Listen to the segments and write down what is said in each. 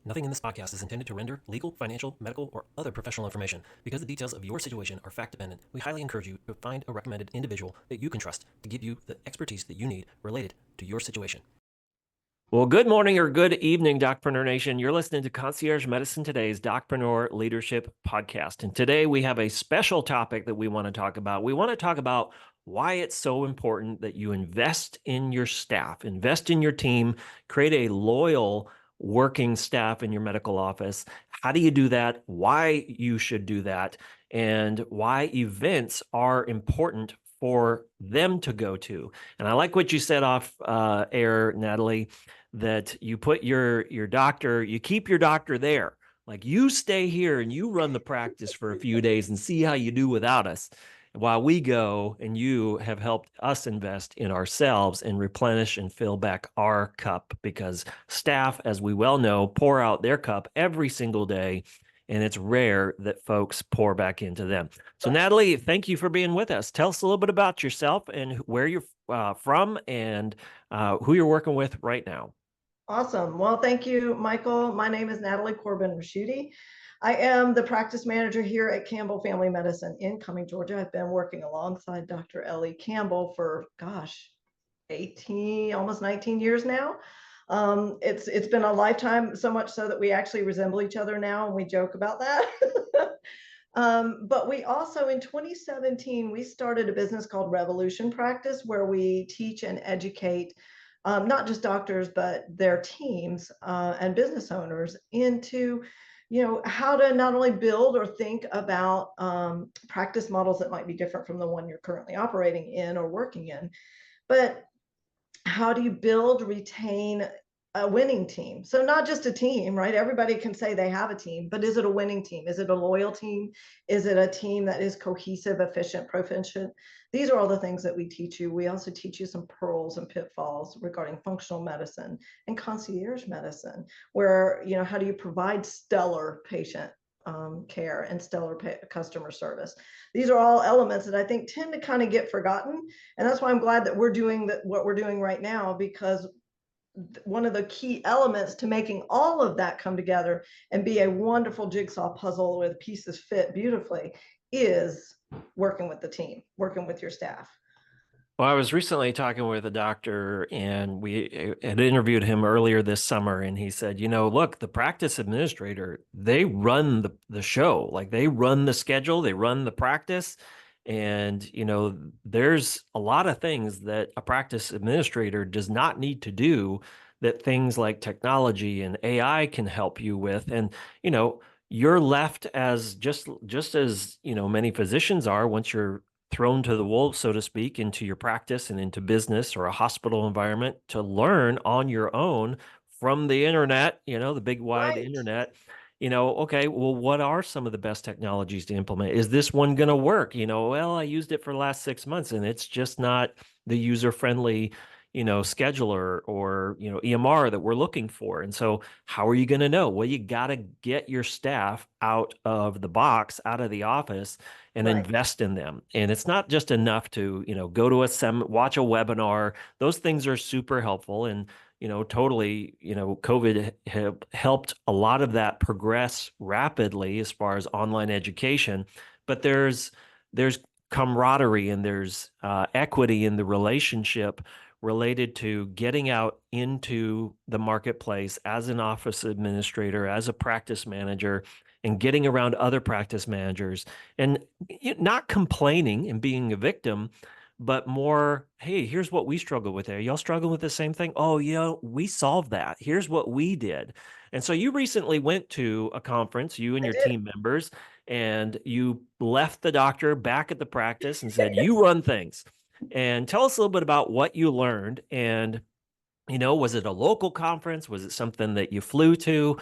Nothing in this podcast is intended to render legal, financial, medical, or other professional information. Because the details of your situation are fact-dependent, we highly encourage you to find a recommended individual that you can trust to give you the expertise that you need related to your situation. Well, good morning or good evening, Docpreneur Nation. You're listening to Concierge Medicine Today's Docpreneur Leadership Podcast. And today we have a special topic that we want to talk about. We want to talk about why it's so important that you invest in your staff, invest in your team, create a loyal working staff in your medical office. How do you do that? Why you should do that? And why events are important for them to go to. And I like what you said off air, Natalie, that you put your doctor, you keep your doctor there. Like, you stay here and you run the practice for a few days and see how you do without us, while we go and you have helped us invest in ourselves and replenish and fill back our cup, because staff, as we well know, pour out their cup every single day, and it's rare that folks pour back into them. So Natalie, thank you for being with us. Tell us a little bit about yourself and where you're from and who you're working with right now. Awesome. Well, thank you, Michael. My name is Natalie Corbin-Raschuti. I am the practice manager here at Campbell Family Medicine in Cumming, Georgia. I've been working alongside Dr. Ellie Campbell for, 18, almost 19 years now. It's been a lifetime, so much so that we actually resemble each other now, and we joke about that. But we also, in 2017, we started a business called Revolution Practice, where we teach and educate not just doctors, but their teams and business owners into, how to not only build or think about practice models that might be different from the one you're currently operating in or working in, but how do you build, retain a winning team? So not just a team, right? Everybody can say they have a team, but is it a winning team? Is it a loyal team? Is it a team that is cohesive, efficient, proficient? These are all the things that we teach you. We also teach you some pearls and pitfalls regarding functional medicine and concierge medicine, where, how do you provide stellar patient care and stellar customer service? These are all elements that I think tend to kind of get forgotten. And that's why I'm glad that we're doing what we're doing right now, because one of the key elements to making all of that come together and be a wonderful jigsaw puzzle where the pieces fit beautifully is working with the team, working with your staff. Well, I was recently talking with a doctor, and we had interviewed him earlier this summer, and he said, look, the practice administrator, they run the show. Like, they run the schedule, they run the practice. And, there's a lot of things that a practice administrator does not need to do that things like technology and AI can help you with. And, you're left as just as, many physicians are once you're thrown to the wolves, so to speak, into your practice and into business or a hospital environment, to learn on your own from the internet, the big wide internet. Okay, well, what are some of the best technologies to implement? Is this one going to work? Well, I used it for the last 6 months and it's just not the user-friendly, scheduler or, EMR that we're looking for. And so how are you going to know? Well, you got to get your staff out of the box, out of the office, and invest in them. And it's not just enough to, go to watch a webinar. Those things are super helpful. And, totally, COVID helped a lot of that progress rapidly as far as online education. But there's camaraderie and there's equity in the relationship related to getting out into the marketplace as an office administrator, as a practice manager, and getting around other practice managers and not complaining and being a victim, but more, hey, here's what we struggle with there. Y'all struggle with the same thing? Oh, we solved that. Here's what we did. And so you recently went to a conference, you and your team members, and you left the doctor back at the practice and said, you run things. And tell us a little bit about what you learned. And, was it a local conference? Was it something that you flew to?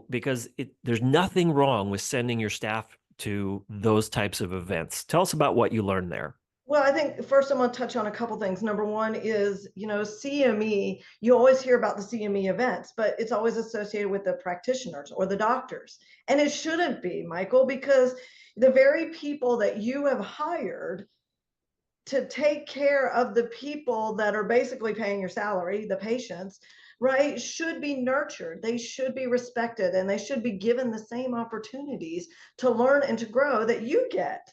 Because there's nothing wrong with sending your staff to those types of events. Tell us about what you learned there. Well, I think first I'm going to touch on a couple things. Number one is, CME, you always hear about the CME events, but it's always associated with the practitioners or the doctors. And it shouldn't be, Michael, because the very people that you have hired to take care of the people that are basically paying your salary, the patients, right, should be nurtured. They should be respected and they should be given the same opportunities to learn and to grow that you get.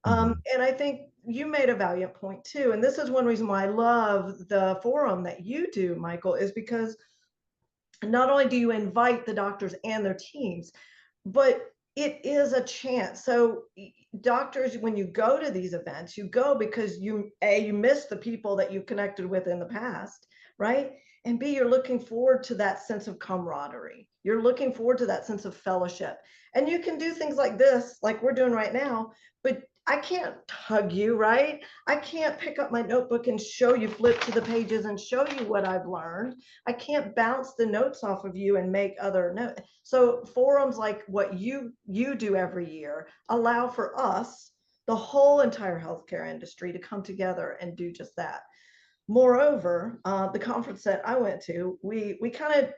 Mhm. And I think you made a valiant point too. And this is one reason why I love the forum that you do, Michael, is because not only do you invite the doctors and their teams, but it is a chance. So doctors, when you go to these events, you go because you miss the people that you connected with in the past, right? And B, you're looking forward to that sense of camaraderie. You're looking forward to that sense of fellowship. And you can do things like this, like we're doing right now, but I can't hug you, right? I can't pick up my notebook and show you, flip to the pages and show you what I've learned. I can't bounce the notes off of you and make other notes. So forums like what you do every year allow for us, the whole entire healthcare industry, to come together and do just that. Moreover, the conference that I went to, we kind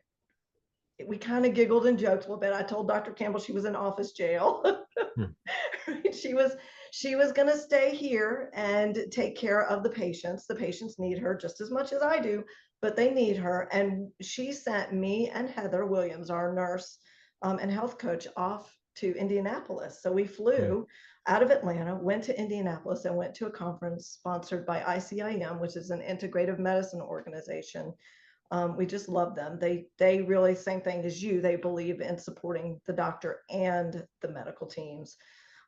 of giggled and joked a little bit. I told Dr. Campbell she was in office jail. Hmm. She was going to stay here and take care of the patients. The patients need her just as much as I do, but they need her. And she sent me and Heather Williams, our nurse and health coach, off to Indianapolis. So we Hmm. flew out of Atlanta, went to Indianapolis, and went to a conference sponsored by ICIM, which is an integrative medicine organization. We just love them. They really, same thing as you, they believe in supporting the doctor and the medical teams.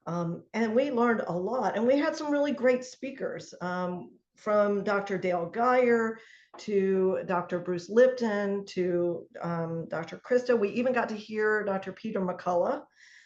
And we learned a lot, and we had some really great speakers, from Dr. Dale Geyer to Dr. Bruce Lipton to Dr. Krista. We even got to hear Dr. Peter McCullough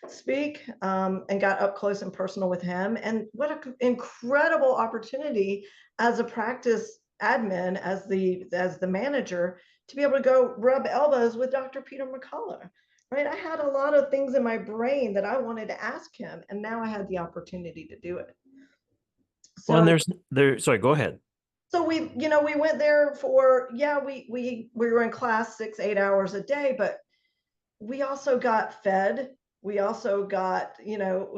speak, and got up close and personal with him. And what an incredible opportunity as a practice admin, as the manager, to be able to go rub elbows with Dr. Peter McCullough. Right, I had a lot of things in my brain that I wanted to ask him, and now I had the opportunity to do it. Well, and So sorry, go ahead. so we went there for, yeah, we were in class 6 8 hours a day, but we also got fed. We also got,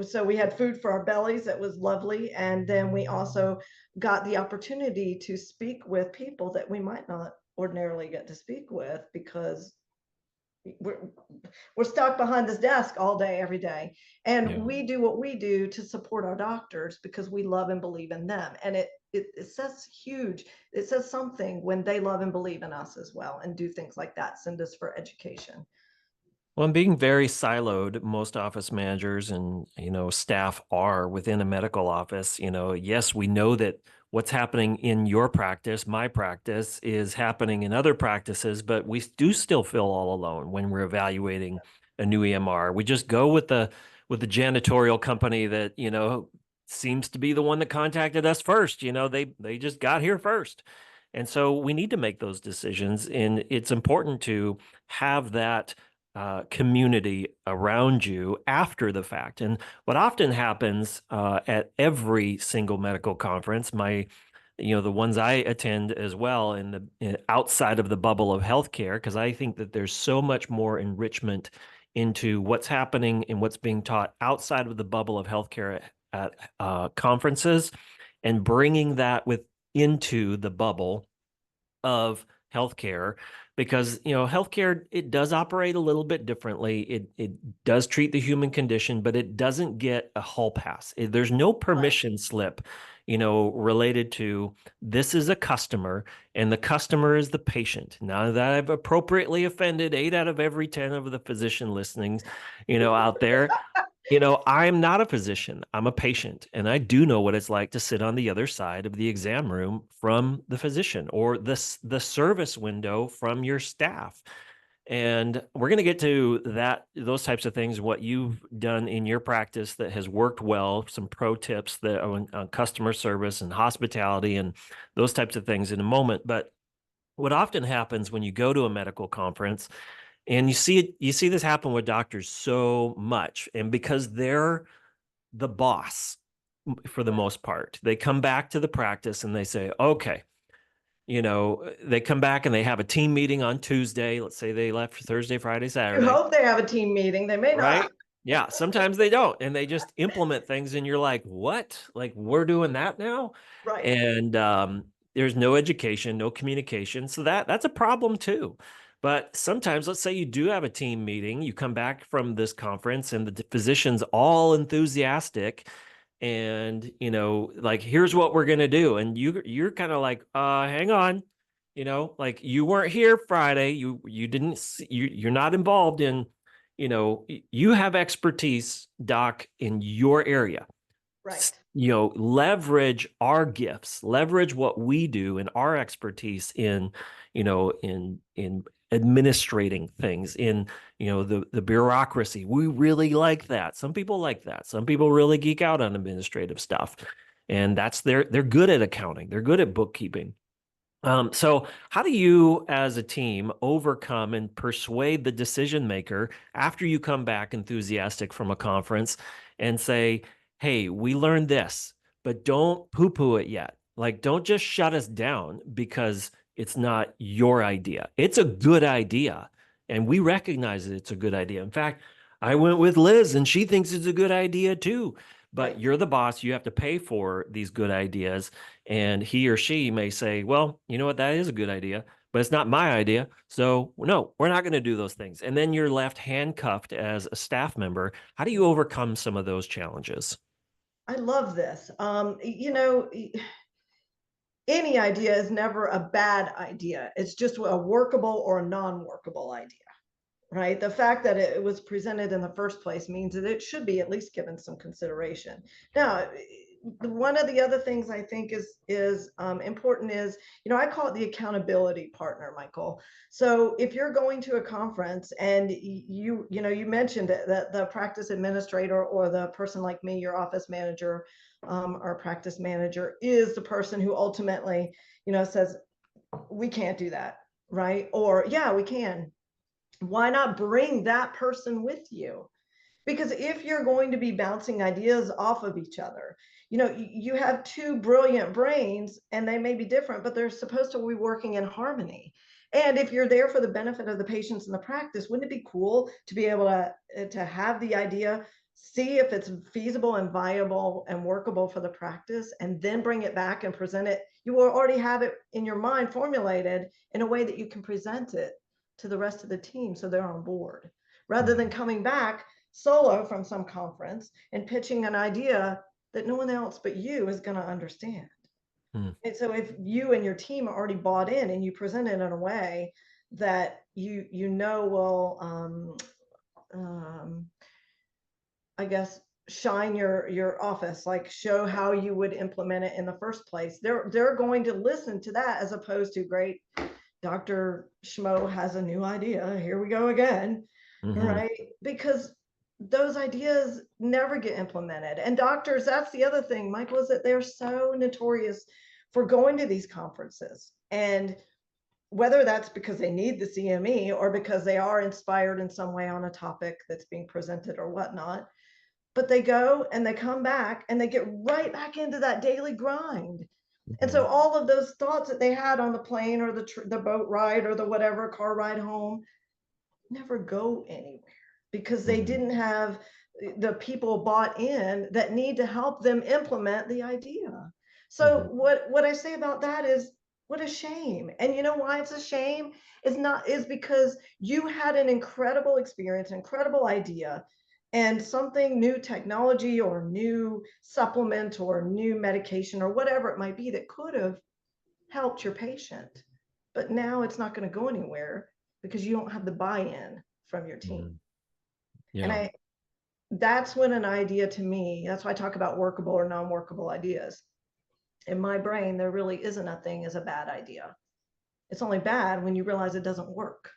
so we had food for our bellies. That was lovely. And then we also got the opportunity to speak with people that we might not ordinarily get to speak with, because we're we're stuck behind this desk all day every day, and Yeah. we do what we do to support our doctors because we love and believe in them. And it says huge, it says something when they love and believe in us as well and do things like that, send us for education. Well, and being very siloed, most office managers and, staff are within a medical office. Yes, we know that what's happening in your practice, my practice, is happening in other practices, but we do still feel all alone when we're evaluating a new EMR. We just go with the janitorial company that, seems to be the one that contacted us first. They just got here first. And so we need to make those decisions. And it's important to have that community around you after the fact. And what often happens at every single medical conference, the ones I attend as well, outside of the bubble of healthcare, because I think that there's so much more enrichment into what's happening and what's being taught outside of the bubble of healthcare at conferences, and bringing that into the bubble of healthcare, because healthcare, it does operate a little bit differently. It does treat the human condition, but it doesn't get a hall pass. There's no Right. permission slip related to this is a customer and the customer is the patient. Now that I've appropriately offended 8 out of every 10 of the physician listenings out there, I'm not a physician. I'm a patient, and I do know what it's like to sit on the other side of the exam room from the physician, or the service window from your staff. And we're going to get to those types of things, what you've done in your practice that has worked well, some pro tips that on customer service and hospitality and those types of things in a moment. But what often happens when you go to a medical conference, and you see this happen with doctors so much, and because they're the boss for the most part, they come back to the practice and they say, okay, they come back and they have a team meeting on Tuesday. Let's say they left for Thursday, Friday, You Saturday, hope they have a team meeting. They may not. right? Yeah, sometimes they don't, and they just implement things, and you're like, what? Like, we're doing that now? Right. And there's no education, no communication. So that's a problem too. But sometimes, let's say you do have a team meeting, you come back from this conference and the physician's all enthusiastic and, like, here's what we're going to do. And you're kind of like, hang on, like you weren't here Friday. You didn't see, you're not involved in, you have expertise, doc, in your area. Right. Leverage our gifts, leverage what we do and our expertise in, in administrating things, in, the bureaucracy. We really like that. Some people like that. Some people really geek out on administrative stuff. And they're good at accounting. They're good at bookkeeping. So how do you as a team overcome and persuade the decision maker after you come back enthusiastic from a conference and say, hey, we learned this, but don't poo-poo it yet. Like, don't just shut us down because it's not your idea. It's a good idea. And we recognize that it's a good idea. In fact, I went with Liz and she thinks it's a good idea too. But Right. you're the boss. You have to pay for these good ideas. And he or she may say, well, you know what? That is a good idea, but it's not my idea. So, no, we're not going to do those things. And then you're left handcuffed as a staff member. How do you overcome some of those challenges? I love this. Any idea is never a bad idea. It's just a workable or a non-workable idea, right? The fact that it was presented in the first place means that it should be at least given some consideration. Now, one of the other things I think is important is, I call it the accountability partner, Michael. So if you're going to a conference and you mentioned it, that the practice administrator or the person like me, your office manager, our practice manager, is the person who ultimately, says, we can't do that, right? Or, yeah, we can. Why not bring that person with you? Because if you're going to be bouncing ideas off of each other, you have two brilliant brains and they may be different, but they're supposed to be working in harmony. And if you're there for the benefit of the patients in the practice, wouldn't it be cool to be able to have the idea, see if it's feasible and viable and workable for the practice, and then bring it back and present it? You will already have it in your mind formulated in a way that you can present it to the rest of the team so they're on board, rather than coming back solo from some conference and pitching an idea that no one else but you is going to understand. Mm. And so if you and your team are already bought in and you present it in a way that will I guess shine your office, like show how you would implement it in the first place, they're going to listen to that, as opposed to, great, Dr. Schmo has a new idea, here we go again. Mhm. Right? Because those ideas never get implemented. And doctors, that's the other thing, Michael, is that they're so notorious for going to these conferences. And whether that's because they need the CME or because they are inspired in some way on a topic that's being presented or whatnot, but they go and they come back and they get right back into that daily grind. And so Mhm. all of those thoughts that they had on the plane or the boat ride or the whatever car ride home never go anywhere, because they Mhm. didn't have the people bought in that need to help them implement the idea. So Mhm. what I say about that is, what a shame. And you know why it's a shame? Is because you had an incredible experience, incredible idea, and something, new technology or new supplement or new medication or whatever it might be, that could have helped your patient. But now it's not going to go anywhere because you don't have the buy-in from your team. Mhm. And Yeah. that's when an idea, to me, that's why I talk about workable or non-workable ideas. In my brain, there really isn't a thing as a bad idea. It's only bad when you realize it doesn't work.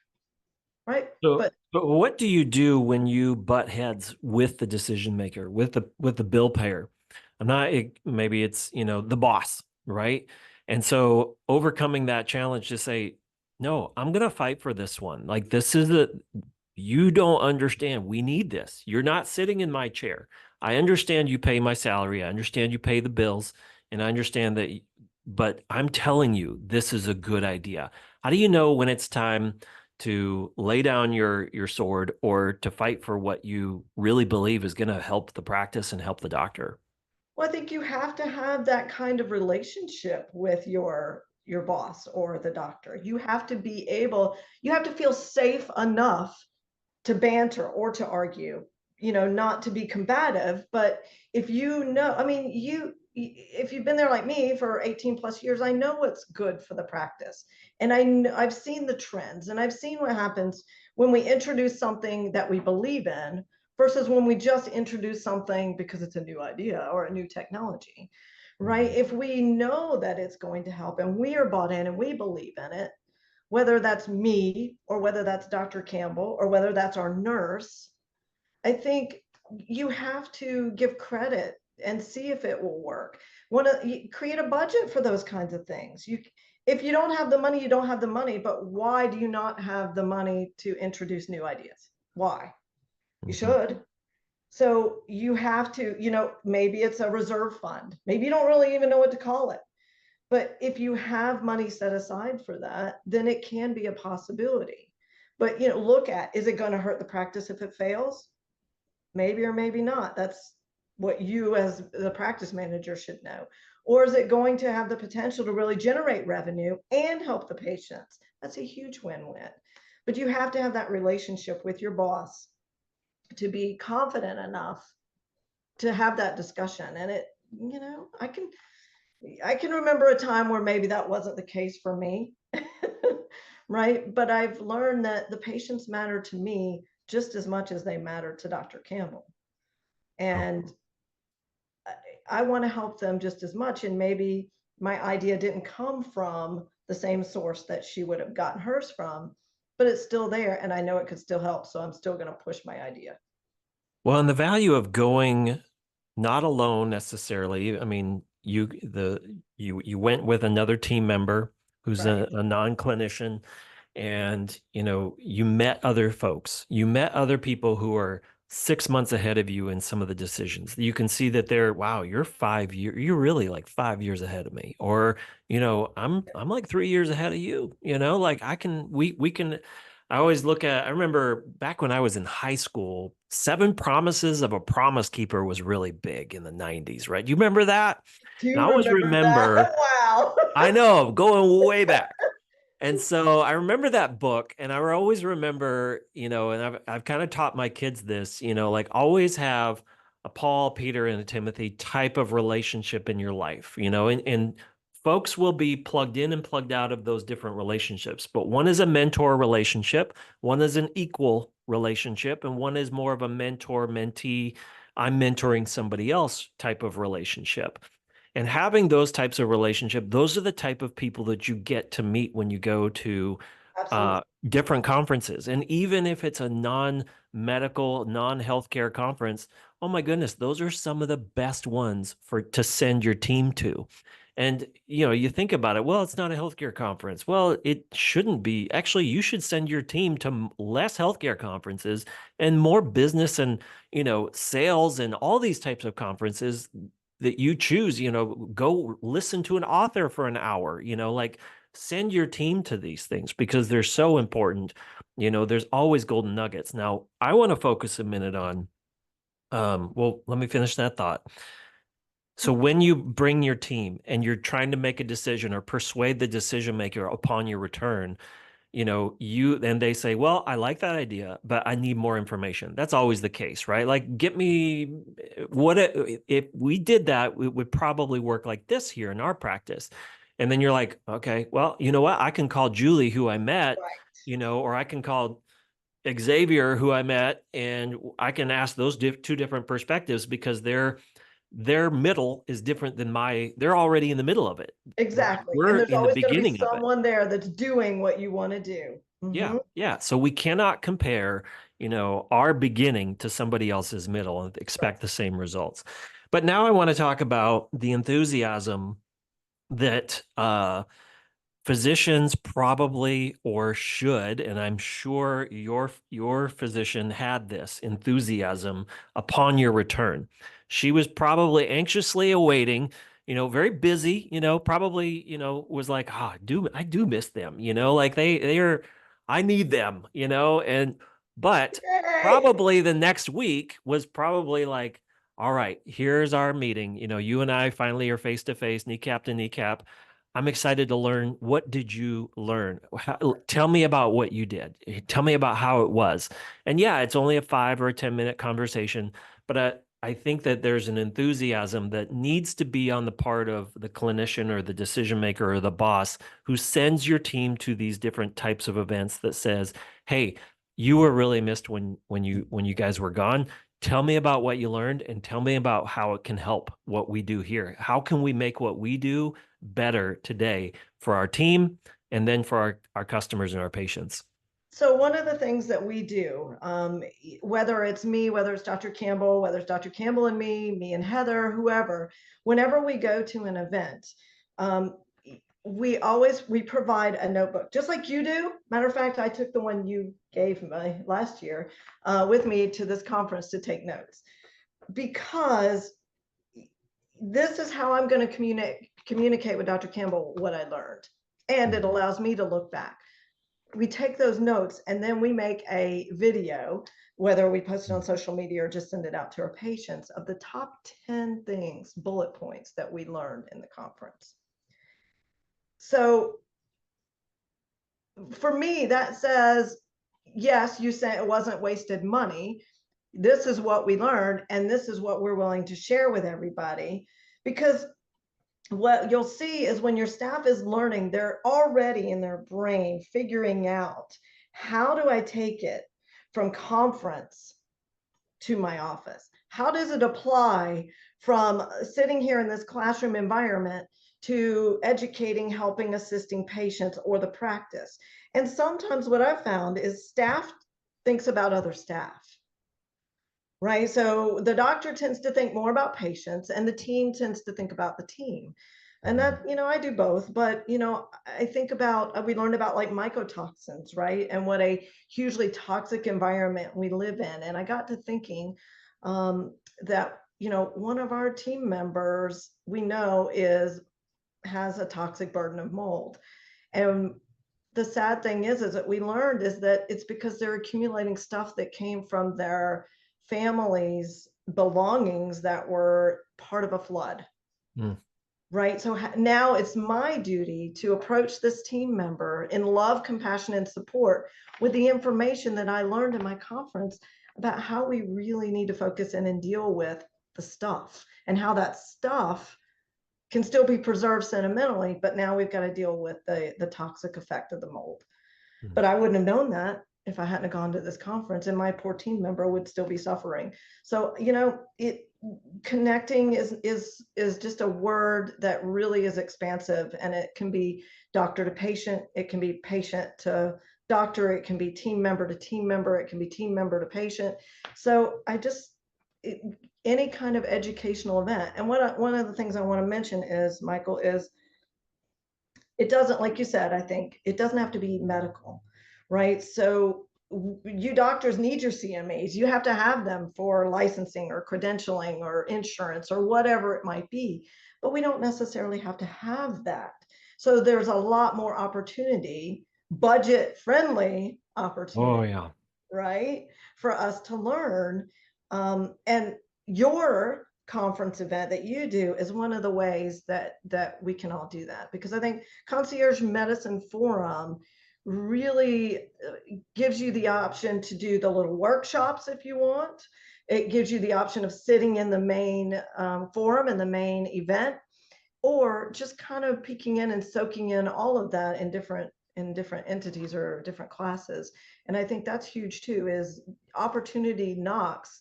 Right. So, But but what do you do when you butt heads with the decision maker, with the bill payer? Maybe it's, the boss, right? And so overcoming that challenge to say, no, I'm going to fight for this one. Like, you don't understand. We need this. You're not sitting in my chair. I understand you pay my salary. I understand you pay the bills, and I understand that, but I'm telling you, this is a good idea. How do you know when it's time to lay down your sword or to fight for what you really believe is going to help the practice and help the doctor? well, I think you have to have that kind of relationship with your your boss or the doctor. You have to be able, you have to feel safe enough to banter or to argue, not to be combative. But if I mean, if you've been there like me for 18 plus years, I know what's good for the practice. And I've seen the trends, and I've seen what happens when we introduce something that we believe in versus when we just introduce something because it's a new idea or a new technology, right? If we know that it's going to help and we are bought in and we believe in it, whether that's me or whether that's Dr. Campbell or whether that's our nurse, I think you have to give credit and see if it will work. Want to create a budget for those kinds of things. If you don't have the money, you don't have the money, but why do you not have the money to introduce new ideas? Why? You should. So you have to, maybe it's a reserve fund. Maybe you don't really even know what to call it. But if you have money set aside for that, then it can be a possibility. But, look at, is it going to hurt the practice if it fails? Maybe or maybe not. That's what you as the practice manager should know. Or is it going to have the potential to really generate revenue and help the patients? That's a huge win-win. But you have to have that relationship with your boss to be confident enough to have that discussion. And I can remember a time where maybe that wasn't the case for me, right? But I've learned that the patients matter to me just as much as they matter to Dr. Campbell. And I want to help them just as much. And maybe my idea didn't come from the same source that she would have gotten hers from, but it's still there. And I know it could still help. So I'm still going to push my idea. Well, and the value of going not alone necessarily. I mean, you went with another team member who's Right. a non-clinician, and you met other folks. You met other people who are 6 months ahead of you in some of the decisions. You can see that wow, you're really like 5 years ahead of me. Or, I'm like 3 years ahead of you, like we can. I remember back when I was in high school, 7 Promises of a Promise Keeper was really big in the 90s, right? You remember that? Do And I you always remember that? remember, Wow. I know, going way back. And so I remember that book, and I always remember, and I've kind of taught my kids this, like always have a Paul, Peter, and a Timothy type of relationship in your life, and folks will be plugged in and plugged out of those different relationships. But one is a mentor relationship, one is an equal relationship, and one is more of a mentor-mentee, I'm mentoring somebody else type of relationship. And having those types of relationship, those are the type of people that you get to meet when you go to Absolutely. different conferences. And even if it's a non-medical, non-healthcare conference, oh my goodness, those are some of the best ones to send your team to. And you think about it, well, it's not a healthcare conference. Well, it shouldn't be. Actually, you should send your team to less healthcare conferences and more business and sales and all these types of conferences that you choose. Go listen to an author for an hour. Like send your team to these things because they're so important. There's always golden nuggets. Now, I want to focus a minute on. Well, let me finish that thought. So when you bring your team and you're trying to make a decision or persuade the decision maker upon your return, they say, well, I like that idea, but I need more information. That's always the case, right? Like, get me if we did that, it would probably work like this here in our practice. And then you're like, okay, well, you know what? I can call Julie, who I met, Right. or I can call Xavier, who I met, and I can ask those two different perspectives because their middle is different than they're already in the middle of it. Right? Exactly. And We're there's in the always going to be beginning of it. someone there that's doing what you want to do. Yeah. Yeah. So we cannot compare, our beginning to somebody else's middle and expect the same results. But now I want to talk about the enthusiasm that physicians probably or should, and I'm sure your physician had this enthusiasm upon your return. She was probably anxiously awaiting, very busy, probably, was like, I do miss them, like they're I need them, but Yay! probably the next week was probably like, all right, here's our meeting. You and I finally are face to face, kneecap to kneecap. I'm excited to learn. What did you learn? Tell me about what you did. Tell me about how it was. And yeah, it's only a 5 or 10 minute conversation, but I think that there's an enthusiasm that needs to be on the part of the clinician or the decision maker or the boss who sends your team to these different types of events that says, "Hey, you were really missed when you guys were gone. Tell me about what you learned and tell me about how it can help what we do here. How can we make what we do better today for our team and then for our customers and our patients?" So one of the things that we do, whether it's me, whether it's Dr. Campbell, whether it's Dr. Campbell and me and Heather, whoever, whenever we go to an event, um, we provide a notebook, just like you do. Matter of fact, I took the one you gave me last year with me to this conference to take notes, because this is how I'm going to communicate with Dr. Campbell what I learned, and it allows me to look back. We take those notes and then we make a video, whether we post it on social media or just send it out to our patients, of the top 10 things, bullet points that we learned in the conference. So for me, that says, yes, you say it wasn't wasted money. This is what we learned, and this is what we're willing to share with everybody. Because what you'll see is when your staff is learning, they're already in their brain figuring out, how do I take it from conference to my office? How does it apply from sitting here in this classroom environment to educating, helping, assisting patients or the practice? And sometimes what I've found is staff thinks about other staff, right? So the doctor tends to think more about patients and the team tends to think about the team. And that, I do both, but, I think about, we learned about like mycotoxins, right? And what a hugely toxic environment we live in. And I got to thinking that, one of our team members we know has a toxic burden of mold. And the sad thing is that we learned is that it's because they're accumulating stuff that came from their families' belongings that were part of a flood. Mm. Right. So now it's my duty to approach this team member in love, compassion, and support with the information that I learned in my conference about how we really need to focus in and deal with the stuff, and how that stuff can still be preserved sentimentally, but now we've got to deal with the toxic effect of the mold. But I wouldn't have known that if I hadn't gone to this conference, and my poor team member would still be suffering. So, connecting is just a word that really is expansive, and it can be doctor to patient, it can be patient to doctor, it can be team member to team member, it can be team member to patient. So any kind of educational event. And one of the things I want to mention is, Michael, is it doesn't, like you said, I think it doesn't have to be medical, right? So you doctors need your CMAs. You have to have them for licensing or credentialing or insurance or whatever it might be, but we don't necessarily have to have that. So there's a lot more opportunity, budget friendly Oh, opportunity, yeah. right, for us to learn. And your conference event that you do is one of the ways that we can all do that, because I think Concierge Medicine Forum really gives you the option to do the little workshops if you want. It gives you the option of sitting in the main forum and the main event, or just kind of peeking in and soaking in all of that in different entities or different classes. And I think that's huge too, is opportunity knocks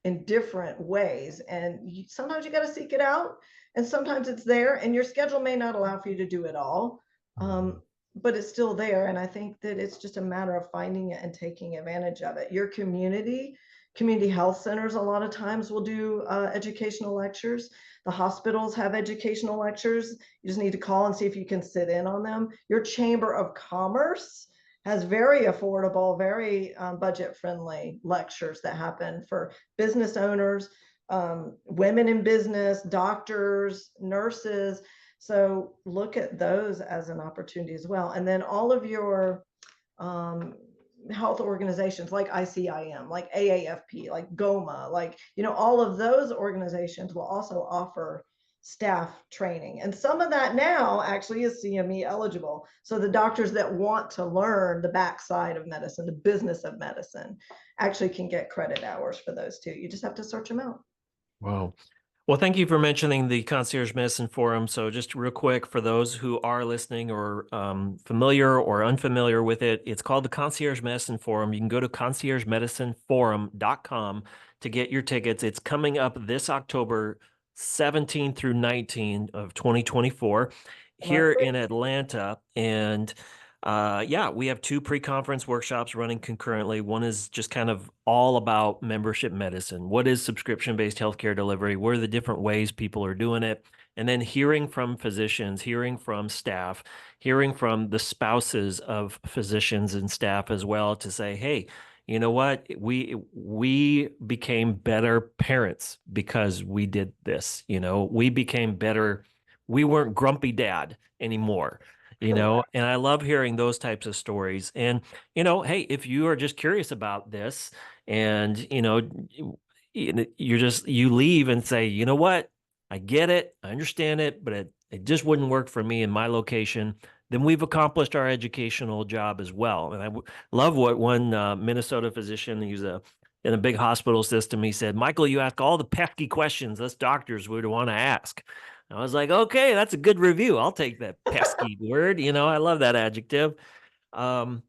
in different ways, and sometimes you got to seek it out, and sometimes it's there, and your schedule may not allow for you to do it all, but it's still there. And I think that it's just a matter of finding it and taking advantage of it. Your community health centers a lot of times will do educational lectures. The hospitals have educational lectures. You just need to call and see if you can sit in on them. Your chamber of commerce has very affordable, very budget-friendly lectures that happen for business owners, women in business, doctors, nurses. So look at those as an opportunity as well. And then all of your health organizations like ICIM, like AAFP, like GOMA, like, all of those organizations will also offer staff training. And some of that now actually is CME eligible. So the doctors that want to learn the backside of medicine, the business of medicine, actually can get credit hours for those too. You just have to search them out. Wow. Well, thank you for mentioning the Concierge Medicine Forum. So, just real quick, for those who are listening or familiar or unfamiliar with it, it's called the Concierge Medicine Forum. You can go to conciergemedicineforum.com to get your tickets. It's coming up this October 17 through 19 of 2024 here in Atlanta. And yeah, we have two pre-conference workshops running concurrently. One is just kind of all about membership medicine. What is subscription-based healthcare delivery? What are the different ways people are doing it? And then hearing from physicians, hearing from staff, hearing from the spouses of physicians and staff as well to say, hey, you know what? We became better parents because we did this. We became better. We weren't grumpy dad anymore. And I love hearing those types of stories. And, hey, if you are just curious about this and, you leave and say, you know what, I get it, I understand it, but it just wouldn't work for me in my location, then we've accomplished our educational job as well. And love what one Minnesota physician, he's in a big hospital system, he said, Michael, you ask all the pesky questions us doctors would want to ask. I was like, okay, that's a good review. I'll take that pesky word. I love that adjective. Um,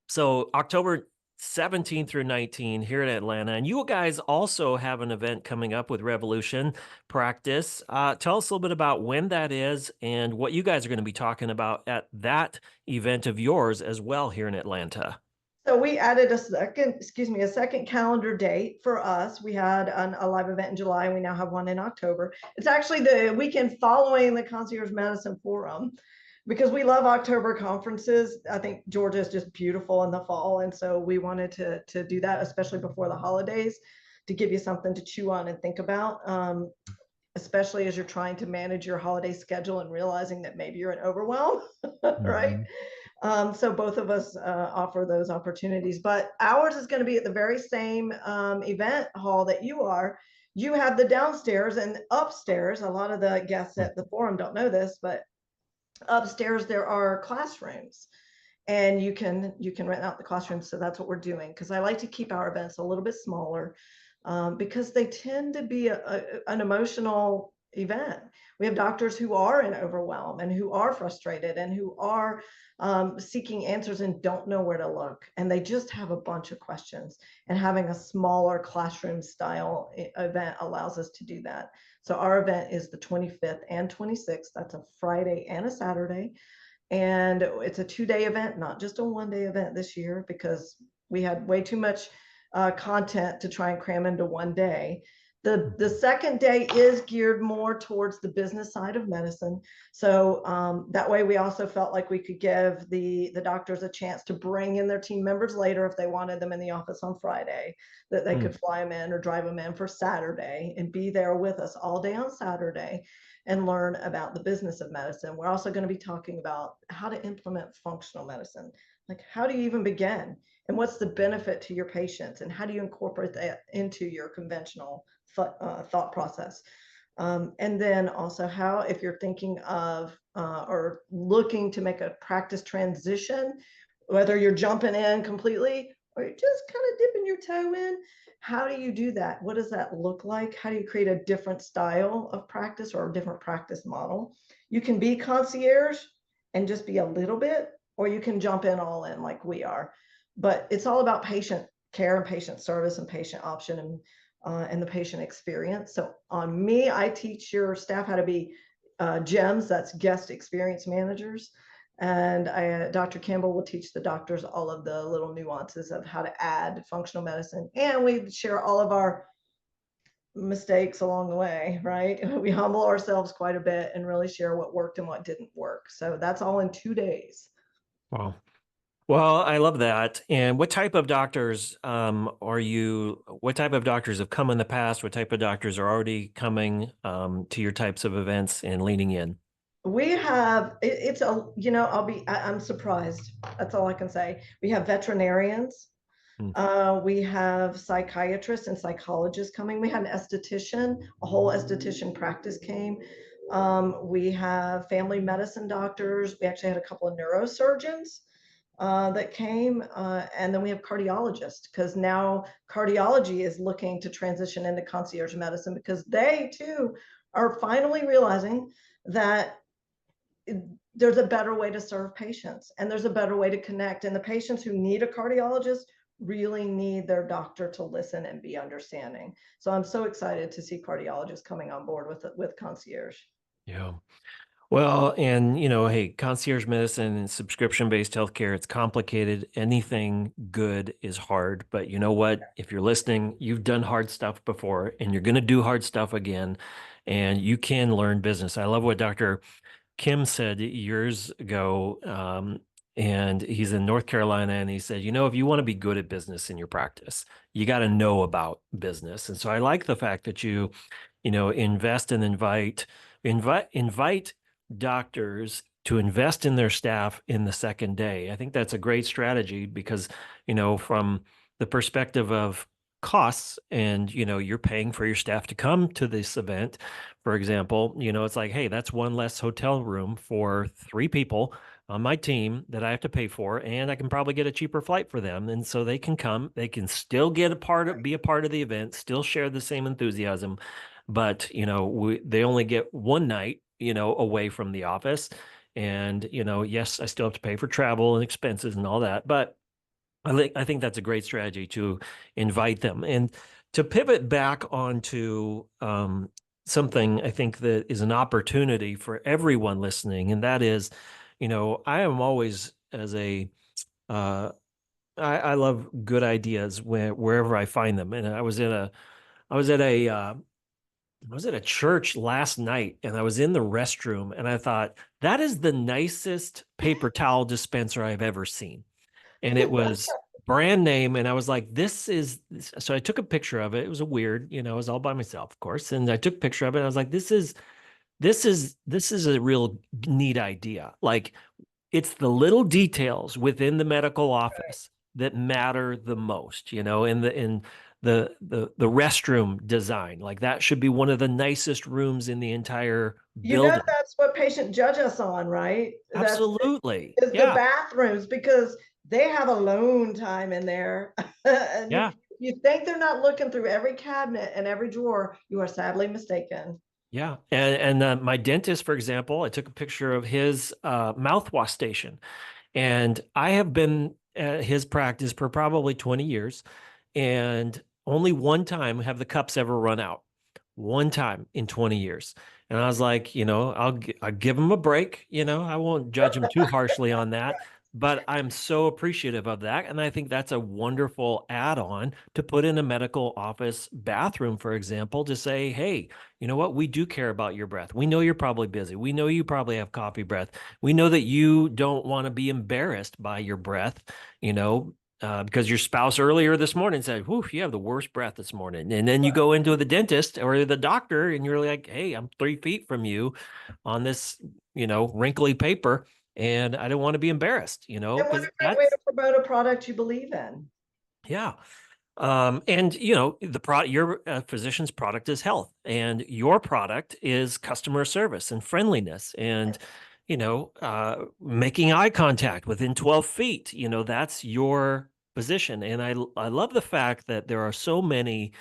so October 17 through 19 here in Atlanta. And you guys also have an event coming up with Revolution Practice. Tell us a little bit about when that is and what you guys are going to be talking about at that event of yours as well here in Atlanta. So we added a second calendar date for us. We had a live event in July, and we now have one in October. It's actually the weekend following the Concierge Medicine Forum, because we love October conferences. I think Georgia is just beautiful in the fall, and so we wanted to do that, especially before the holidays, to give you something to chew on and think about. Especially as you're trying to manage your holiday schedule and realizing that maybe you're in overwhelm, right? Mhm. So both of us offer those opportunities, but ours is going to be at the very same event hall that you are. You have the downstairs and upstairs. A lot of the guests at the forum don't know this, but upstairs there are classrooms, and you can rent out the classrooms. So that's what we're doing, because I like to keep our events a little bit smaller, because they tend to be an emotional event. We have doctors who are in overwhelm and who are frustrated and who are seeking answers and don't know where to look. And they just have a bunch of questions. And having a smaller classroom style event allows us to do that. So our event is the 25th and 26th. That's a Friday and a Saturday. And it's a 2-day event, not just a 1-day event this year, because we had way too much content to try and cram into one day. The second day is geared more towards the business side of medicine. So that way we also felt like we could give the doctors a chance to bring in their team members later if they wanted them in the office on Friday, that they could fly them in or drive them in for Saturday and be there with us all day on Saturday and learn about the business of medicine. We're also going to be talking about how to implement functional medicine. Like, how do you even begin? And what's the benefit to your patients? And how do you incorporate that into your conventional thought process? And then also how, if you're thinking of or looking to make a practice transition, whether you're jumping in completely or you're just kind of dipping your toe in, how do you do that? What does that look like? How do you create a different style of practice or a different practice model? You can be concierge and just be a little bit, or you can jump in all in like we are. But it's all about patient care and patient service and patient option and the patient experience. So on me, I teach your staff how to be GEMs, that's guest experience managers. And Dr. Campbell will teach the doctors all of the little nuances of how to add functional medicine. And we share all of our mistakes along the way, right? We humble ourselves quite a bit and really share what worked and what didn't work. So that's all in 2 days. Wow. Well, I love that. And what type of doctors what type of doctors have come in the past? What type of doctors are already coming to your types of events and leaning in? We have, I'm surprised. That's all I can say. We have veterinarians. Mm. We have psychiatrists and psychologists coming. We had an esthetician, a whole esthetician practice came. We have family medicine doctors. We actually had a couple of neurosurgeons that came, and then we have cardiologists, because now cardiology is looking to transition into concierge medicine, because they too are finally realizing that there's a better way to serve patients, and there's a better way to connect. And the patients who need a cardiologist really need their doctor to listen and be understanding. So I'm so excited to see cardiologists coming on board with concierge. Yeah. Well, and hey, concierge medicine and subscription-based healthcare, it's complicated. Anything good is hard, but you know what? If you're listening, you've done hard stuff before and you're going to do hard stuff again, and you can learn business. I love what Dr. Kim said years ago, and he's in North Carolina, and he said, if you want to be good at business in your practice, you got to know about business. And so I like the fact that you invest and invite doctors to invest in their staff in the second day. I think that's a great strategy because, from the perspective of costs, and you're paying for your staff to come to this event, for example, it's like, hey, that's one less hotel room for 3 people on my team that I have to pay for, and I can probably get a cheaper flight for them. And so they can come, they can still be a part of the event, still share the same enthusiasm, but they only get one night away from the office. And yes, I still have to pay for travel and expenses and all that, but I think that's a great strategy to invite them. And to pivot back onto something I think that is an opportunity for everyone listening, and that is, I am always uh, I love good ideas wherever I find them. And I was at a I was at a church last night, and I was in the restroom, and I thought, that is the nicest paper towel dispenser I've ever seen. And it was brand name. And I was like, so I took a picture of it. It was a weird, I was all by myself, of course. And I took a picture of it. And I was like, this is a real neat idea. Like, it's the little details within the medical office that matter the most, in the restroom design. Like, that should be one of the nicest rooms in the entire building. That's what patients judge us on, right? That's Absolutely. is the Yeah. bathrooms, because they have alone time in there. And Yeah. you think they're not looking through every cabinet and every drawer, you are sadly mistaken. Yeah. And my dentist, for example, I took a picture of his mouthwash station. And I have been at his practice for probably 20 years. And only one time have the cups ever run out. One time in 20 years. And I was like, I'll give him a break. I won't judge him too harshly on that. But I'm so appreciative of that. And I think that's a wonderful add-on to put in a medical office bathroom, for example, to say, hey, you know what? We do care about your breath. We know you're probably busy. We know you probably have coffee breath. We know that you don't want to be embarrassed by your breath, because your spouse earlier this morning said, whew, you have the worst breath this morning. And then you go into the dentist or the doctor and you're like, hey, I'm 3 feet from you on this, wrinkly paper. And I don't want to be embarrassed, And what because a great way to promote a product you believe in. yeah. And the product, your physician's product is health, and your product is customer service and friendliness, and making eye contact within 12 feet. That's your position. And I love the fact that there are so many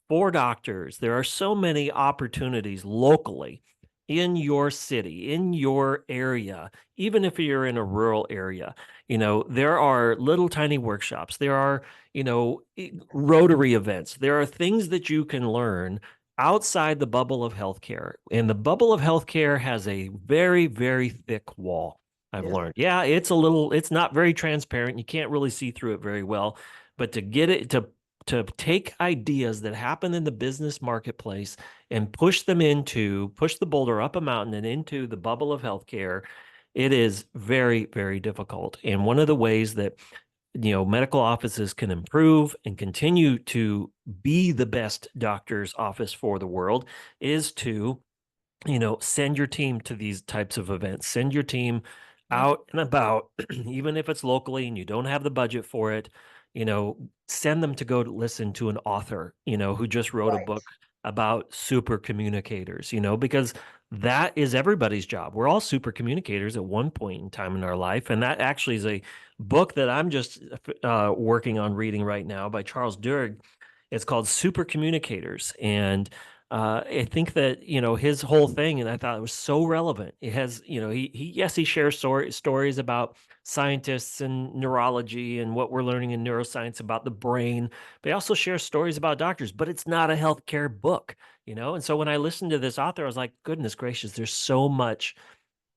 for doctors. There are so many opportunities locally in your city, in your area, even if you're in a rural area. There are little tiny workshops. There are, Rotary events. There are things that you can learn outside the bubble of healthcare. And the bubble of healthcare has a very, very thick wall. I've Yes. learned. Yeah, it's not very transparent. You can't really see through it very well. But to get it to take ideas that happen in the business marketplace and push the boulder up a mountain and into the bubble of healthcare, it is very, very difficult. And one of the ways that medical offices can improve and continue to be the best doctor's office for the world is to send your team to these types of events. Send your team out and about, even if it's locally and you don't have the budget for it. send them to go to listen to an author, who just wrote a Right. book about super communicators, because that is everybody's job. We're all super communicators at one point in time in our life. And that actually is a book that I'm just working on reading right now by Charles Duhigg. It's called Super Communicators. And I think that, his whole thing, and I thought it was so relevant. It has, yes, he shares stories about scientists and neurology and what we're learning in neuroscience about the brain, but he also shares stories about doctors, but it's not a healthcare book, And so when I listened to this author, I was like, goodness gracious, there's so much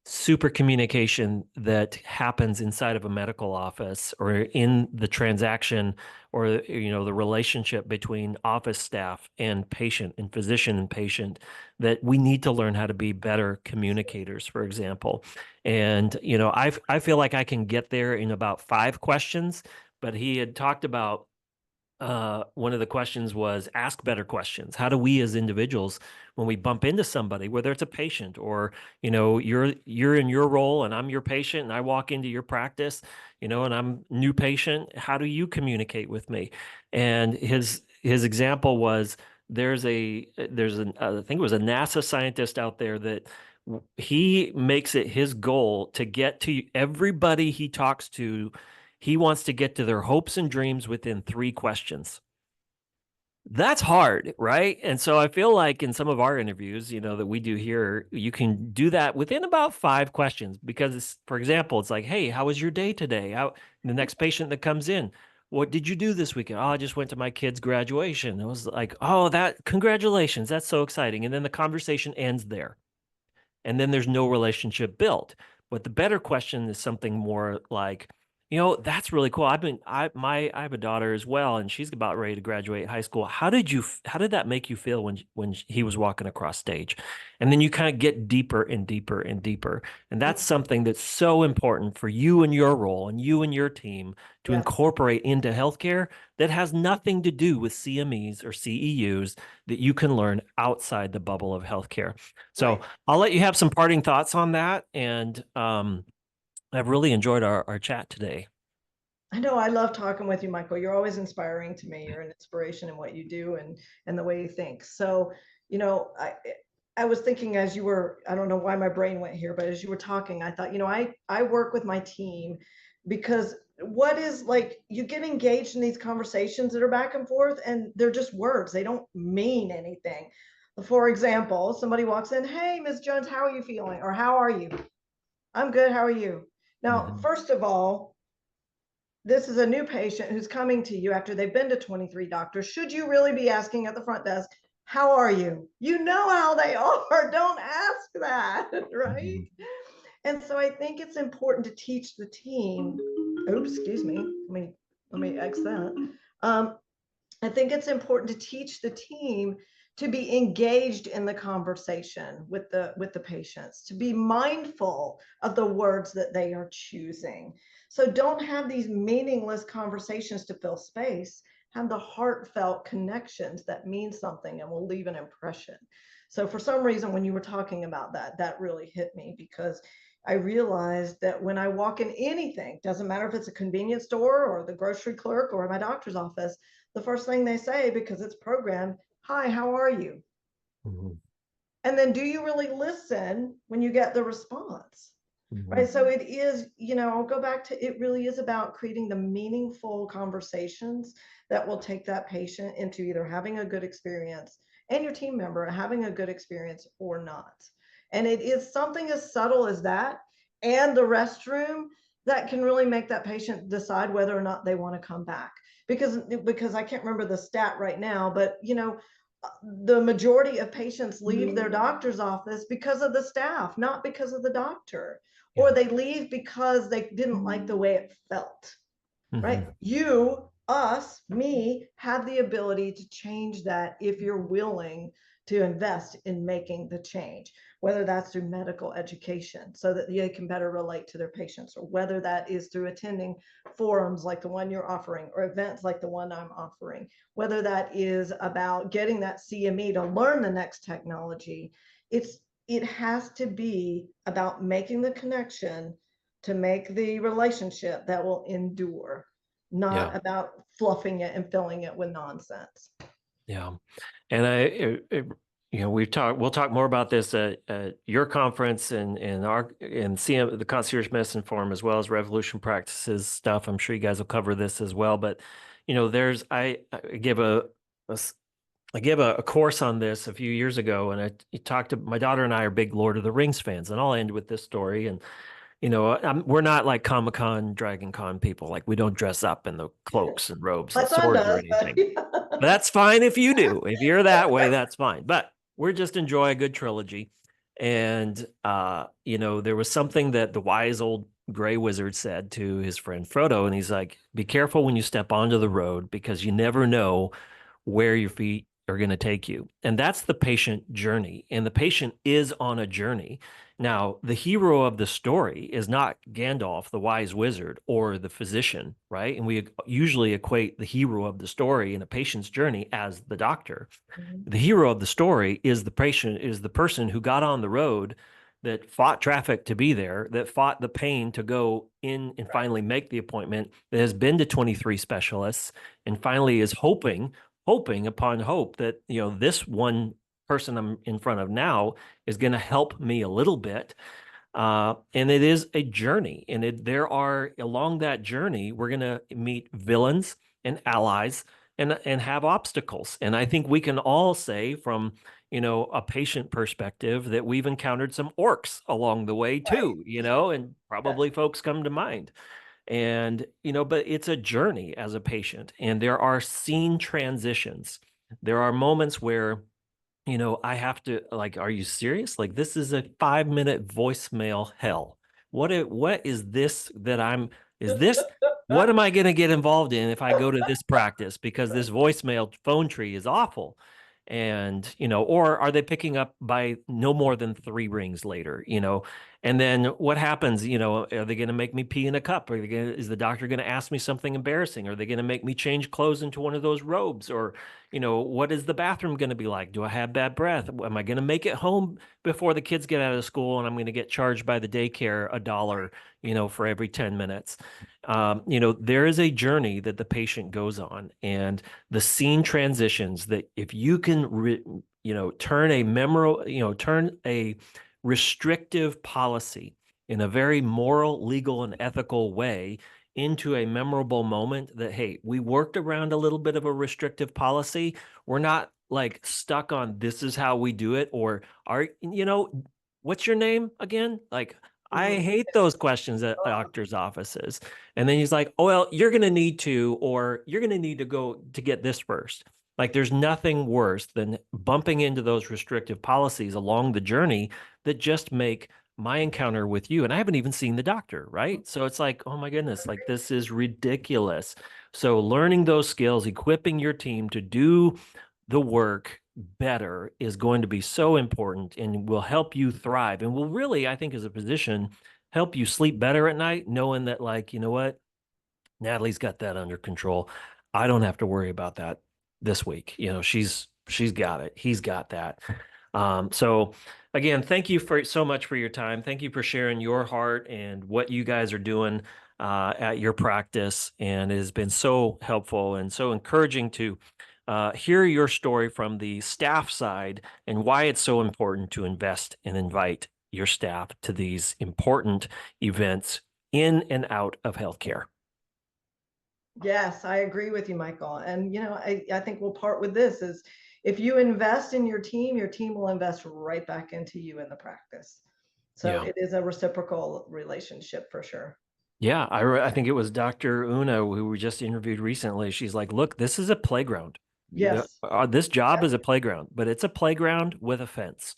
super communication that happens inside of a medical office or in the transaction or the relationship between office staff and patient and physician and patient, that we need to learn how to be better communicators, for example. And I feel like I can get there in about 5 questions, but he had talked about one of the questions was ask better questions. How do we as individuals, when we bump into somebody, whether it's a patient or you're in your role and I'm your patient and I walk into your practice, and I'm new patient, how do you communicate with me? And his example was there's an I think it was a NASA scientist out there that he makes it his goal to get to everybody he talks to. He wants to get to their hopes and dreams within 3 questions. That's hard, right? And so I feel like in some of our interviews, that we do here, you can do that within about 5 questions because, for example, it's like, hey, how was your day today? The next patient that comes in, what did you do this weekend? Oh, I just went to my kid's graduation. It was like, oh, congratulations. That's so exciting. And then the conversation ends there. And then there's no relationship built. But the better question is something more like, that's really cool. I have a daughter as well, and she's about ready to graduate high school. How did that make you feel when he was walking across stage? And then you kind of get deeper and deeper and deeper. And that's something that's so important for you and your role and you and your team to Yes. incorporate into healthcare that has nothing to do with CMEs or CEUs that you can learn outside the bubble of healthcare. So Right. I'll let you have some parting thoughts on that. And I've really enjoyed our chat today. I know I love talking with you, Michael. You're always inspiring to me. You're an inspiration in what you do and the way you think. So, you know, I was thinking as you were, I don't know why my brain went here, but as you were talking, I thought, I work with my team because what is like you get engaged in these conversations that are back and forth and they're just words. They don't mean anything. For example, somebody walks in, hey, Ms. Jones, how are you feeling? Or how are you? I'm good. How are you? Now, Mhm. first of all, this is a new patient who's coming to you after they've been to 23 doctors. Should you really be asking at the front desk, how are you? You know how they are. Don't ask that, right? Mhm. And so I think it's important to teach the team. Oops, excuse me. Let me X that. I think it's important to teach the team to be engaged in the conversation with the patients, to be mindful of the words that they are choosing. So don't have these meaningless conversations to fill space. Have the heartfelt connections that mean something and will leave an impression. So for some reason, when you were talking about that, that really hit me because I realized that when I walk in anything, doesn't matter if it's a convenience store or the grocery clerk or my doctor's office, the first thing they say, because it's programmed, hi, how are you? Mhm. And then do you really listen when you get the response? Right. Mhm. So it is, I'll go back to it really is about creating the meaningful conversations that will take that patient into either having a good experience and your team member having a good experience or not. And it is something as subtle as that and the restroom that can really make that patient decide whether or not they want to come back. Because I can't remember the stat right now, but the majority of patients leave their doctor's office because of the staff, not because of the doctor, or Yeah. they leave because they didn't like the way it felt, right? Mhm. You, us, me, have the ability to change that if you're willing to invest in making the change, whether that's through medical education so that they can better relate to their patients, or whether that is through attending forums like the one you're offering or events like the one I'm offering, whether that is about getting that CME to learn the next technology. It has to be about making the connection to make the relationship that will endure, Yeah. not about fluffing it and filling it with nonsense. Yeah. And we'll talk more about this at your conference and our and CM, the Concierge Medicine Forum, as well as Revolution Practices stuff. I'm sure you guys will cover this as well. But I give I gave a course on this a few years ago, and I talked to my daughter, and I are big Lord of the Rings fans, and I'll end with this story. And we're not like Comic-Con, Dragon Con people. Like, we don't dress up in the cloaks and robes My and son swords or does, but anything. That's fine if you do. If you're that way, that's fine. But we're just enjoy a good trilogy. And there was something that the wise old gray wizard said to his friend Frodo, and he's like, "Be careful when you step onto the road, because you never know where your feet are going to take you." And that's the patient journey. And the patient is on a journey. Now, the hero of the story is not Gandalf, the wise wizard, or the physician, right? And we usually equate the hero of the story in a patient's journey as the doctor. Mhm. The hero of the story is the patient, is the person who got on the road, that fought traffic to be there, that fought the pain to go in and finally make the appointment, that has been to 23 specialists, and finally is hoping upon hope that, this one person I'm in front of now is going to help me a little bit. And it is a journey. And there are, along that journey, we're going to meet villains and allies and have obstacles. And I think we can all say from, a patient perspective, that we've encountered some orcs along the way Right. too, and Yes. probably folks come to mind. And, but it's a journey as a patient, and there are scene transitions. There are moments where, I have to, like, are you serious? Like, this is a 5-minute voicemail hell. What is this that is this, what am I going to get involved in if I go to this practice? Because this voicemail phone tree is awful. And, or are they picking up by no more than 3 rings later, And then what happens, are they going to make me pee in a cup? Is the doctor going to ask me something embarrassing? Are they going to make me change clothes into one of those robes? Or, what is the bathroom going to be like? Do I have bad breath? Am I going to make it home before the kids get out of school, and I'm going to get charged by the daycare $1, for every 10 minutes? There is a journey that the patient goes on, and the scene transitions, that if you can, turn a restrictive policy in a very moral, legal, and ethical way into a memorable moment, that, hey, we worked around a little bit of a restrictive policy. We're not like stuck on this is how we do it, or what's your name again? Like, I Mhm. hate those questions at doctor's offices. And then he's like, "Oh, well, you're going to need to, or you're going to need to go to get this first." Like, there's nothing worse than bumping into those restrictive policies along the journey that just make my encounter with you, and I haven't even seen the doctor, right? So it's like, oh my goodness, like, this is ridiculous. So learning those skills, equipping your team to do the work better, is going to be so important, and will help you thrive, and will really, I think, as a physician, help you sleep better at night, knowing that, like, you know what, Natalie's got that under control. I don't have to worry about that this week. She's got it. He's got that. So again, thank you for so much for your time. Thank you for sharing your heart and what you guys are doing at your practice. And it has been so helpful and so encouraging to hear your story from the staff side, and why it's so important to invest and invite your staff to these important events in and out of healthcare. Yes, I agree with you, Michael. And I think we'll part with this is, if you invest in your team will invest right back into you in the practice. So Yeah. it is a reciprocal relationship for sure. Yeah, I think it was Dr. Una who we just interviewed recently. She's like, "Look, this is a playground. Yes. This job Yes. is a playground, but it's a playground with a fence.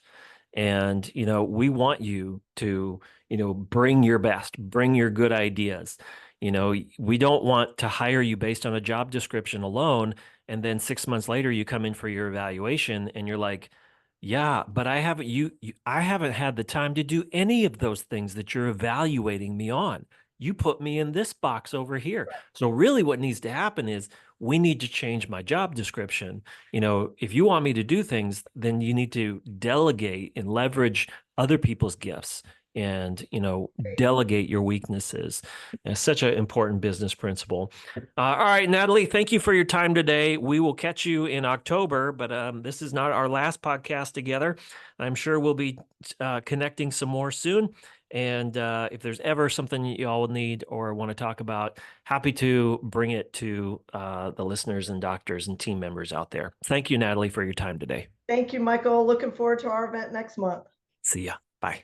And, we want you to, bring your best, bring your good ideas. We don't want to hire you based on a job description alone. And then 6 months later, you come in for your evaluation and you're like, yeah, but I haven't had the time to do any of those things that you're evaluating me on. You put me in this box over here. So really what needs to happen is, we need to change my job description. If you want me to do things, then you need to delegate and leverage other people's gifts. and, delegate your weaknesses. It's such an important business principle. All right, Natalie, thank you for your time today. We will catch you in October, but this is not our last podcast together. I'm sure we'll be connecting some more soon. And if there's ever something you all need or want to talk about, happy to bring it to the listeners and doctors and team members out there. Thank you, Natalie, for your time today. Thank you, Michael. Looking forward to our event next month. See ya. Bye.